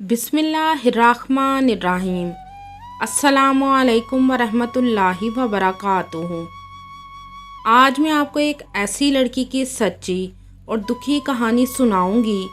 बिस्मिल्लाहिर्रहमानिर्रहीम। अस्सलामुअलैकुम वरहमतुल्लाहि वबरकातुहू। आज मैं आपको एक ऐसी लड़की की सच्ची और दुखी कहानी सुनाऊंगी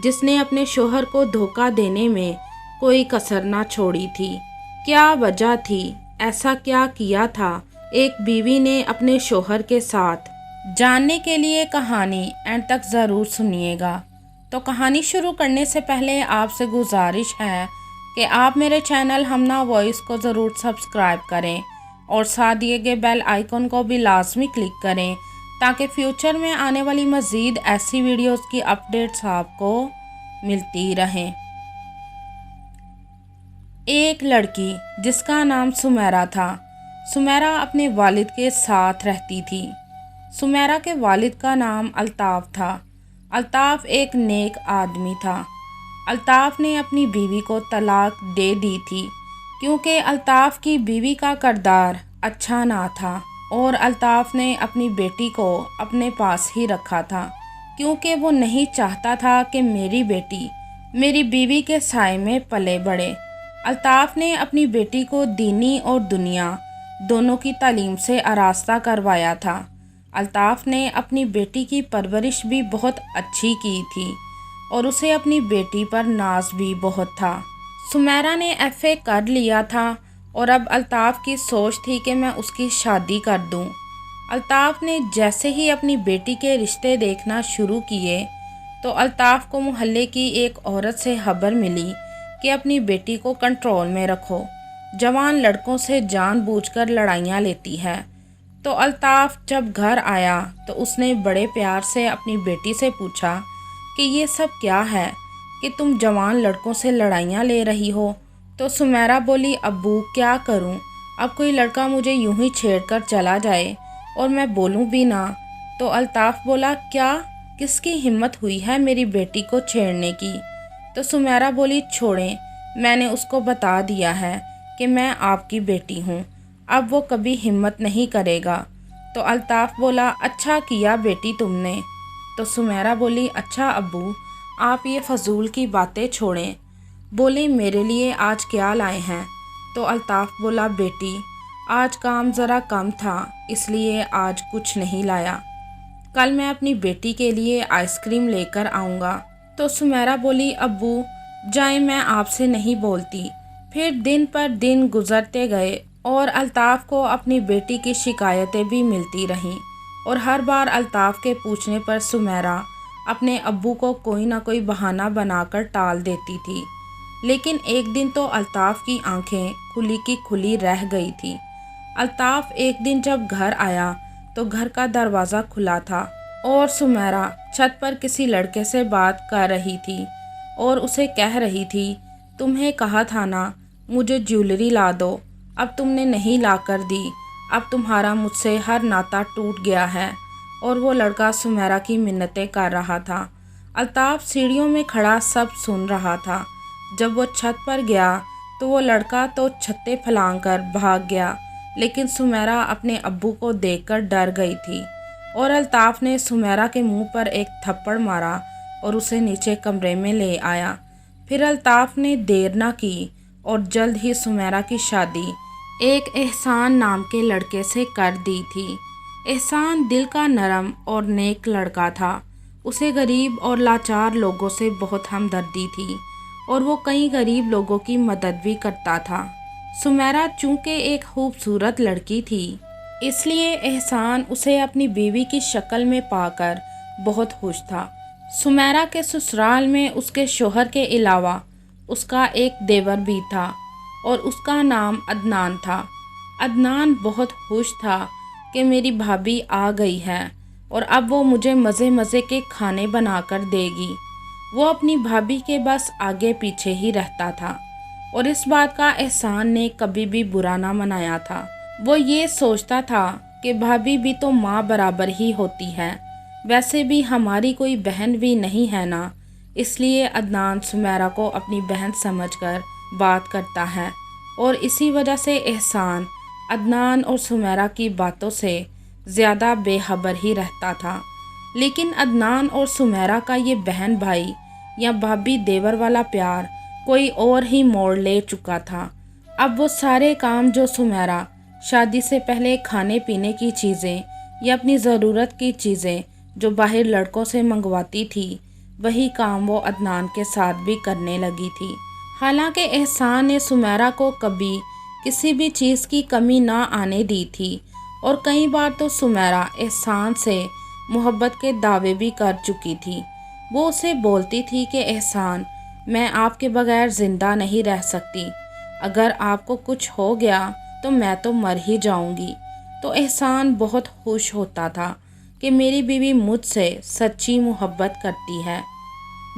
जिसने अपने शोहर को धोखा देने में कोई कसर ना छोड़ी थी। क्या वजह थी, ऐसा क्या किया था एक बीवी ने अपने शोहर के साथ? जानने के लिए कहानी एंड तक ज़रूर सुनिएगा। तो कहानी शुरू करने से पहले आपसे गुजारिश है कि आप मेरे चैनल हमना वॉइस को ज़रूर सब्सक्राइब करें और साथ दिए गए बेल आइकन को भी लाजमी क्लिक करें ताकि फ्यूचर में आने वाली मज़ीद ऐसी वीडियोस की अपडेट्स आपको मिलती रहें। एक लड़की जिसका नाम सुमेरा था। सुमेरा अपने वालिद के साथ रहती थी। सुमेरा के वालिद का नाम अल्ताफ़ था। अल्ताफ़ एक नेक आदमी था। अल्ताफ़ ने अपनी बीवी को तलाक दे दी थी क्योंकि अल्ताफ़ की बीवी का किरदार अच्छा ना था और अल्ताफ़ ने अपनी बेटी को अपने पास ही रखा था क्योंकि वो नहीं चाहता था कि मेरी बेटी मेरी बीवी के साए में पले बढ़े। अल्ताफ़ ने अपनी बेटी को दीनी और दुनिया दोनों की तालीम से आरास्ता करवाया था। अल्ताफ़ ने अपनी बेटी की परवरिश भी बहुत अच्छी की थी और उसे अपनी बेटी पर नाज भी बहुत था। सुमेरा ने एफए कर लिया था और अब अल्ताफ़ की सोच थी कि मैं उसकी शादी कर दूं। अल्ताफ़ ने जैसे ही अपनी बेटी के रिश्ते देखना शुरू किए तो अल्ताफ़ को मोहल्ले की एक औरत से खबर मिली कि अपनी बेटी को कंट्रोल में रखो, जवान लड़कों से जानबूझकर लड़ाइयाँ लेती है। तो अल्ताफ़ जब घर आया तो उसने बड़े प्यार से अपनी बेटी से पूछा कि ये सब क्या है कि तुम जवान लड़कों से लड़ाइयाँ ले रही हो। तो सुमेरा बोली, अब्बू क्या करूँ, अब कोई लड़का मुझे यूं ही छेड़कर चला जाए और मैं बोलूँ भी ना। तो अल्ताफ़ बोला, क्या किसकी हिम्मत हुई है मेरी बेटी को छेड़ने की। तो सुमेरा बोली, छोड़ें, मैंने उसको बता दिया है कि मैं आपकी बेटी हूँ, अब वो कभी हिम्मत नहीं करेगा। तो अल्ताफ़ बोला, अच्छा किया बेटी तुमने। तो सुमेरा बोली, अच्छा अब्बू आप ये फ़जूल की बातें छोड़ें, बोले मेरे लिए आज क्या लाए हैं। तो अल्ताफ़ बोला, बेटी आज काम ज़रा कम था इसलिए आज कुछ नहीं लाया, कल मैं अपनी बेटी के लिए आइसक्रीम लेकर आऊँगा। तो सुमेरा बोली, अब्बू जाए, मैं आपसे नहीं बोलती। फिर दिन पर दिन गुजरते गए और अल्ताफ़ को अपनी बेटी की शिकायतें भी मिलती रहीं और हर बार अल्ताफ़ के पूछने पर सुमेरा अपने अब्बू को कोई ना कोई बहाना बनाकर टाल देती थी। लेकिन एक दिन तो अल्ताफ़ की आंखें खुली की खुली रह गई थी। अल्ताफ़ एक दिन जब घर आया तो घर का दरवाज़ा खुला था और सुमेरा छत पर किसी लड़के से बात कर रही थी और उसे कह रही थी, तुम्हें कहा था ना मुझे ज्वेलरी ला दो, अब तुमने नहीं ला कर दी, अब तुम्हारा मुझसे हर नाता टूट गया है। और वो लड़का सुमेरा की मिन्नतें कर रहा था। अल्ताफ़ सीढ़ियों में खड़ा सब सुन रहा था। जब वो छत पर गया तो वो लड़का तो छत्ते फलांग कर भाग गया, लेकिन सुमेरा अपने अब्बू को देखकर डर गई थी और अल्ताफ़ ने सुमेरा के मुंह पर एक थप्पड़ मारा और उसे नीचे कमरे में ले आया। फिर अल्ताफ़ ने देर ना की और जल्द ही सुमेरा की शादी एक एहसान नाम के लड़के से कर दी थी। एहसान दिल का नरम और नेक लड़का था। उसे गरीब और लाचार लोगों से बहुत हमदर्दी थी और वो कई गरीब लोगों की मदद भी करता था। सुमेरा चूँकि एक खूबसूरत लड़की थी इसलिए एहसान उसे अपनी बीवी की शक्ल में पाकर बहुत खुश था। सुमेरा के ससुराल में उसके शोहर के अलावा उसका एक देवर भी था और उसका नाम अदनान था। अदनान बहुत खुश था कि मेरी भाभी आ गई है और अब वो मुझे मज़े मज़े के खाने बनाकर देगी। वो अपनी भाभी के बस आगे पीछे ही रहता था और इस बात का एहसान ने कभी भी बुरा ना मनाया था। वो ये सोचता था कि भाभी भी तो माँ बराबर ही होती है, वैसे भी हमारी कोई बहन भी नहीं है ना, इसलिए अदनान सुमेरा को अपनी बहन समझकर बात करता है और इसी वजह से एहसान अदनान और सुमेरा की बातों से ज़्यादा बेखबर ही रहता था। लेकिन अदनान और सुमेरा का ये बहन भाई या भाभी देवर वाला प्यार कोई और ही मोड़ ले चुका था। अब वो सारे काम जो सुमेरा शादी से पहले खाने पीने की चीज़ें या अपनी ज़रूरत की चीज़ें जो बाहर लड़कों से मंगवाती थी, वही काम वो अदनान के साथ भी करने लगी थी। हालांकि एहसान ने सुमेरा को कभी किसी भी चीज़ की कमी ना आने दी थी और कई बार तो सुमेरा एहसान से मोहब्बत के दावे भी कर चुकी थी। वो उसे बोलती थी कि एहसान, मैं आपके बगैर ज़िंदा नहीं रह सकती, अगर आपको कुछ हो गया तो मैं तो मर ही जाऊंगी। तो एहसान बहुत खुश होता था कि मेरी बीवी मुझसे सच्ची मोहब्बत करती है।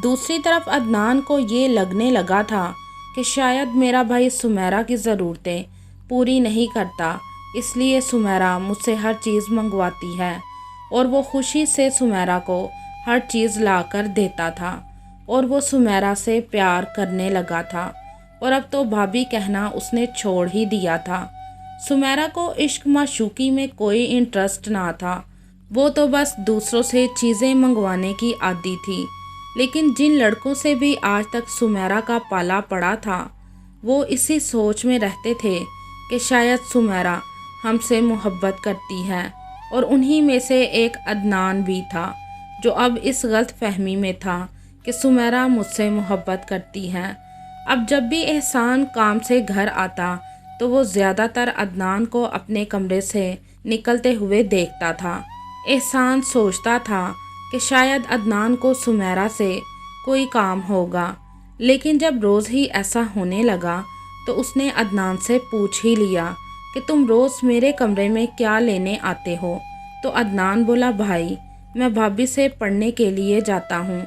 दूसरी तरफ अदनान को ये लगने लगा था कि शायद मेरा भाई सुमेरा की ज़रूरतें पूरी नहीं करता, इसलिए सुमेरा मुझसे हर चीज़ मंगवाती है और वो खुशी से सुमेरा को हर चीज़ ला कर देता था और वो सुमेरा से प्यार करने लगा था। और अब तो भाभी कहना उसने छोड़ ही दिया था। सुमेरा को इश्क माशूकी में कोई इंटरेस्ट ना था, वो तो बस दूसरों से चीज़ें मंगवाने की आदी थी। लेकिन जिन लड़कों से भी आज तक सुमेरा का पाला पड़ा था, वो इसी सोच में रहते थे कि शायद सुमेरा हमसे मोहब्बत करती है। और उन्हीं में से एक अदनान भी था जो अब इस गलत फहमी में था कि सुमेरा मुझसे मोहब्बत करती है। अब जब भी एहसान काम से घर आता तो वो ज़्यादातर अदनान को अपने कमरे से निकलते हुए देखता था। एहसान सोचता था कि शायद अदनान को सुमेरा से कोई काम होगा, लेकिन जब रोज़ ही ऐसा होने लगा तो उसने अदनान से पूछ ही लिया कि तुम रोज़ मेरे कमरे में क्या लेने आते हो। तो अदनान बोला, भाई मैं भाभी से पढ़ने के लिए जाता हूँ।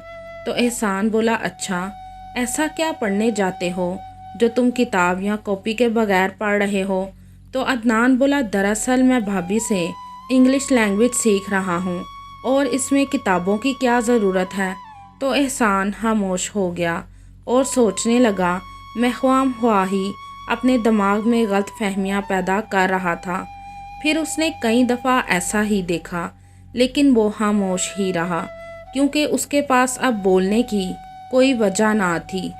तो एहसान बोला, अच्छा ऐसा क्या पढ़ने जाते हो जो तुम किताब या कॉपी के बगैर पढ़ रहे हो। तो अदनान बोला, दरअसल मैं भाभी से इंग्लिश लैंग्वेज सीख रहा हूँ और इसमें किताबों की क्या ज़रूरत है। तो एहसान खामोश हो गया और सोचने लगा, मैं ख्वाम ख्वाह ही अपने दिमाग में गलत फहमियाँ पैदा कर रहा था। फिर उसने कई दफ़ा ऐसा ही देखा, लेकिन वो खामोश ही रहा क्योंकि उसके पास अब बोलने की कोई वजह ना थी।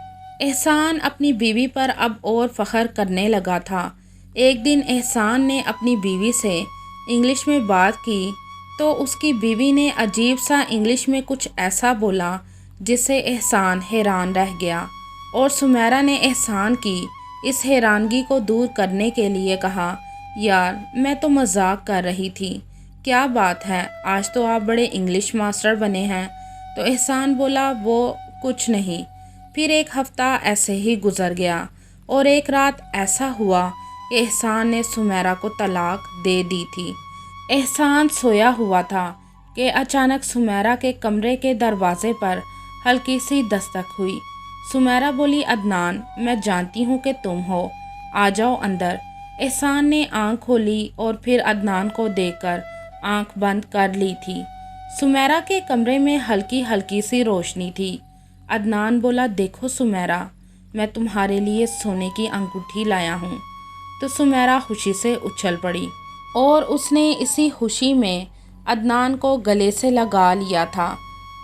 एहसान अपनी बीवी पर अब और फ़ख्र करने लगा था। एक दिन एहसान ने अपनी बीवी से इंग्लिश में बात की तो उसकी बीवी ने अजीब सा इंग्लिश में कुछ ऐसा बोला जिससे एहसान हैरान रह गया। और सुमेरा ने एहसान की इस हैरानगी को दूर करने के लिए कहा, यार मैं तो मजाक कर रही थी, क्या बात है, आज तो आप बड़े इंग्लिश मास्टर बने हैं। तो एहसान बोला, वो कुछ नहीं। फिर एक हफ्ता ऐसे ही गुजर गया और एक रात ऐसा हुआ कि एहसान ने सुमेरा को तलाक दे दी थी। एहसान सोया हुआ था कि अचानक सुमेरा के कमरे के दरवाजे पर हल्की सी दस्तक हुई। सुमेरा बोली, अदनान मैं जानती हूँ कि तुम हो, आ जाओ अंदर। एहसान ने आंख खोली और फिर अदनान को देखकर आंख बंद कर ली थी। सुमेरा के कमरे में हल्की हल्की सी रोशनी थी। अदनान बोला, देखो सुमेरा, मैं तुम्हारे लिए सोने की अंगूठी लाया हूँ। तो सुमेरा खुशी से उछल पड़ी और उसने इसी खुशी में अदनान को गले से लगा लिया था।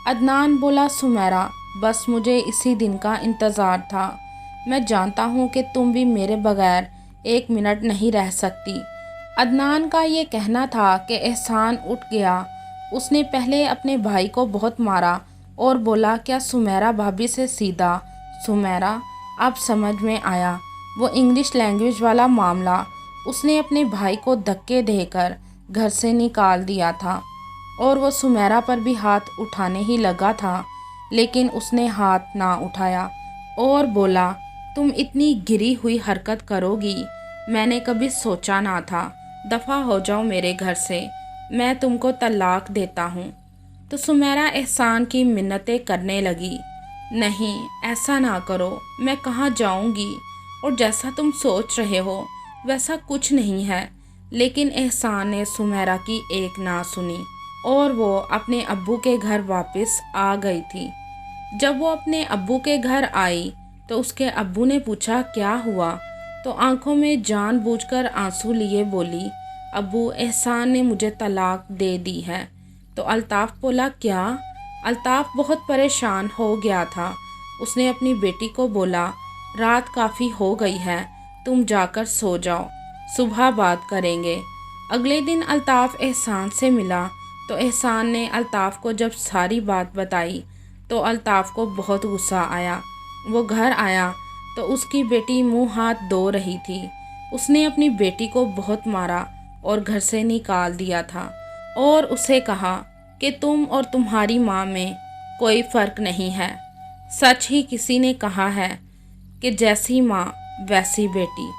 अदनान बोला, सुमेरा बस मुझे इसी दिन का इंतज़ार था, मैं जानता हूँ कि तुम भी मेरे बगैर एक मिनट नहीं रह सकती। अदनान का ये कहना था कि एहसान उठ गया। उसने पहले अपने भाई को बहुत मारा और बोला, क्या सुमेरा भाभी से सीधा। सुमेरा अब समझ में आया वो इंग्लिश लैंग्वेज वाला मामला। उसने अपने भाई को धक्के देकर घर से निकाल दिया था और वो सुमेरा पर भी हाथ उठाने ही लगा था, लेकिन उसने हाथ ना उठाया और बोला, तुम इतनी गिरी हुई हरकत करोगी, मैंने कभी सोचा ना था, दफ़ा हो जाओ मेरे घर से, मैं तुमको तलाक देता हूँ। तो सुमेरा एहसान की मिन्नतें करने लगी, नहीं ऐसा ना करो, मैं कहाँ जाऊँगी, और जैसा तुम सोच रहे हो वैसा कुछ नहीं है। लेकिन एहसान ने सुमेरा की एक ना सुनी और वो अपने अब्बू के घर वापस आ गई थी। जब वो अपने अब्बू के घर आई तो उसके अब्बू ने पूछा, क्या हुआ। तो आंखों में जानबूझकर आंसू लिए बोली, अब्बू एहसान ने मुझे तलाक दे दी है। तो अल्ताफ़ बोला, क्या। अल्ताफ़ बहुत परेशान हो गया था। उसने अपनी बेटी को बोला, रात काफ़ी हो गई है, तुम जाकर सो जाओ, सुबह बात करेंगे। अगले दिन अल्ताफ़ एहसान से मिला तो एहसान ने अल्ताफ़ को जब सारी बात बताई तो अल्ताफ़ को बहुत गुस्सा आया। वो घर आया तो उसकी बेटी मुंह हाथ धो रही थी। उसने अपनी बेटी को बहुत मारा और घर से निकाल दिया था और उसे कहा कि तुम और तुम्हारी माँ में कोई फ़र्क नहीं है। सच ही किसी ने कहा है कि जैसी माँ वैसी बेटी।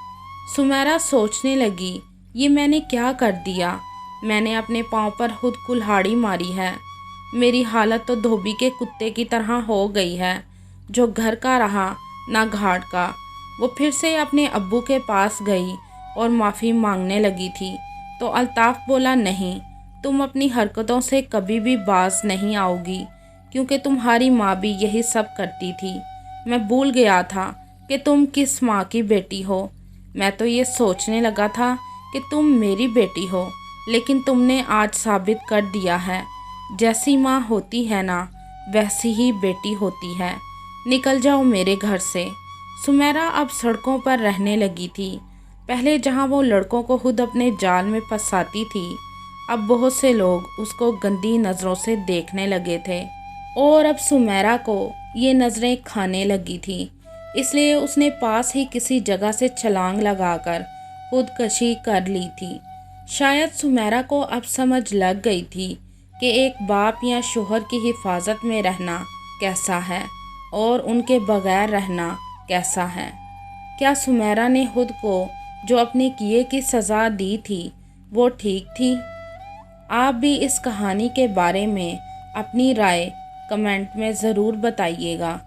सुमेरा सोचने लगी, ये मैंने क्या कर दिया। मैंने अपने पाँव पर खुद कुल्हाड़ी मारी है। मेरी हालत तो धोबी के कुत्ते की तरह हो गई है, जो घर का रहा ना घाट का। वो फिर से अपने अब्बू के पास गई और माफ़ी मांगने लगी थी तो अल्ताफ़ बोला, नहीं, तुम अपनी हरकतों से कभी भी बाज नहीं आओगी, क्योंकि तुम्हारी माँ भी यही सब करती थी। मैं भूल गया था कि तुम किस माँ की बेटी हो। मैं तो ये सोचने लगा था कि तुम मेरी बेटी हो, लेकिन तुमने आज साबित कर दिया है, जैसी माँ होती है ना वैसी ही बेटी होती है। निकल जाओ मेरे घर से। सुमेरा अब सड़कों पर रहने लगी थी। पहले जहाँ वो लड़कों को खुद अपने जाल में फंसाती थी, अब बहुत से लोग उसको गंदी नज़रों से देखने लगे थे और अब सुमेरा को ये नज़रें खाने लगी थी। इसलिए उसने पास ही किसी जगह से छलांग लगाकर खुदकशी कर ली थी। शायद सुमेरा को अब समझ लग गई थी कि एक बाप या शोहर की हिफाजत में रहना कैसा है और उनके बगैर रहना कैसा है। क्या सुमेरा ने खुद को जो अपने किए की सज़ा दी थी वो ठीक थी? आप भी इस कहानी के बारे में अपनी राय कमेंट में ज़रूर बताइएगा।